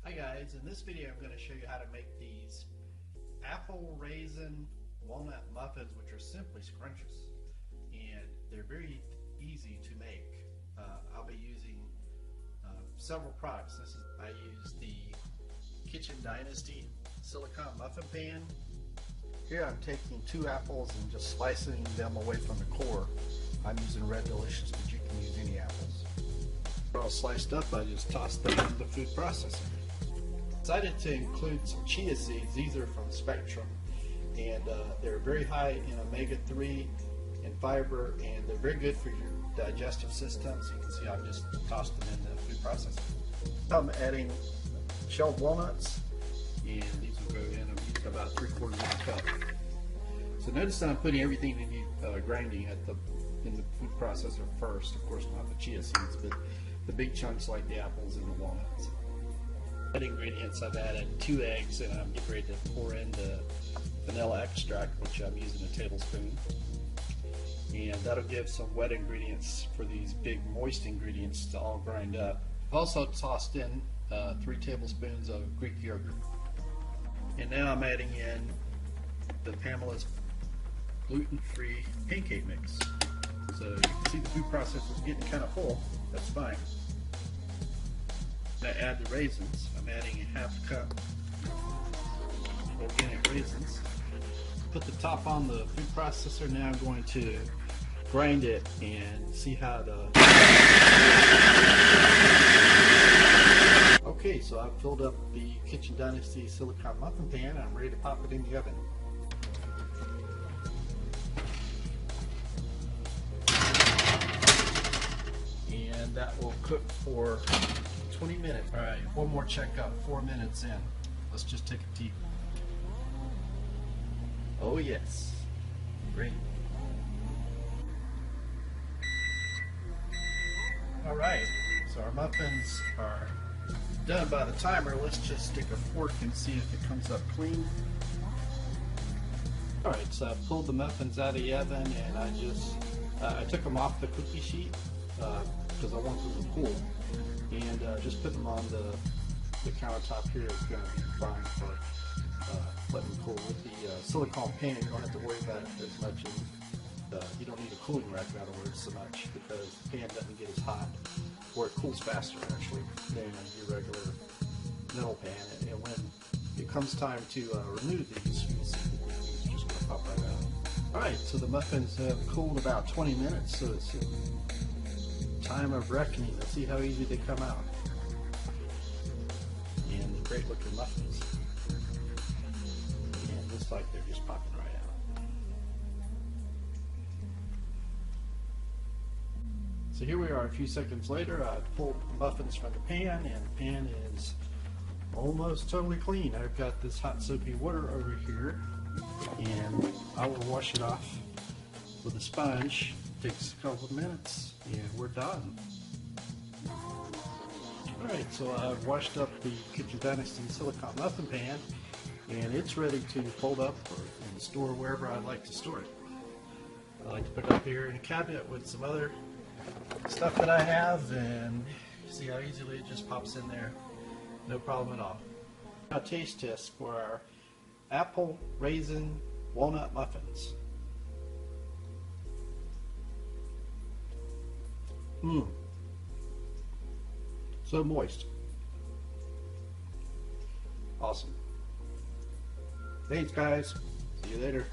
Hi guys, in this video I'm going to show you how to make these apple raisin walnut muffins, which are simply scrumptious, and they're very easy to make. I'll be using several products. I use the Kitchen Dynasty Silicone Muffin Pan. Here I'm taking 2 apples and just slicing them away from the core. I'm using Red Delicious, but you can use any apples. All sliced up, I just toss them in the food processor. Decided to include some chia seeds. These are from Spectrum, and they're very high in omega-3 and fiber, and they're very good for your digestive system. So you can see I've just tossed them in the food processor. I'm adding shelled walnuts, and these will go in. I'm using about 3/4 of a cup. So notice that I'm putting everything in grinding in the food processor first. Of course, not the chia seeds, but the big chunks like the apples and the walnuts. Ingredients, I've added 2 eggs, and I'm getting ready to pour in the vanilla extract, which I'm using a tablespoon, and that'll give some wet ingredients for these big moist ingredients to all grind up. I've also tossed in 3 tablespoons of Greek yogurt, and now I'm adding in the Pamela's gluten-free pancake mix. So you can see the food processor is getting kind of full. That's fine. I add the raisins. I'm adding a 1/2 cup organic raisins. Put the top on the food processor. Now I'm going to grind it and see how the... Okay, so I've filled up the Kitchen Dynasty Silicone Muffin Pan, and I'm ready to pop it in the oven. And that will cook for 20 minutes. All right, one more checkup, 4 minutes in. Let's just take a peek. Oh yes, great. All right, so our muffins are done by the timer. Let's just stick a fork and see if it comes up clean. All right, so I pulled the muffins out of the oven, and I took them off the cookie sheet because I want them to cool. And just putting them on the countertop here is going to be fine for letting them cool. With the silicone pan, you don't have to worry about it as much as you don't need a cooling rack, in other words, so much, because the pan doesn't get as hot, or it cools faster actually than your regular metal pan. And when it comes time to remove these, you'll see it's just going to pop right out. Alright, so the muffins have cooled about 20 minutes, so it's time of reckoning. Let's see how easy they come out. And great looking muffins. And looks like they're just popping right out. So here we are a few seconds later. I pulled the muffins from the pan, and the pan is almost totally clean. I've got this hot soapy water over here, and I will wash it off with a sponge. Takes a couple of minutes, and we're done. Alright, so I've washed up the Kitchen Dynasty Silicone Muffin Pan, and it's ready to fold up and store wherever I'd like to store it. I like to put it up here in a cabinet with some other stuff that I have, and see how easily it just pops in there. No problem at all. Now, taste test for our apple raisin walnut muffins. So moist. Awesome. Thanks guys. See you later.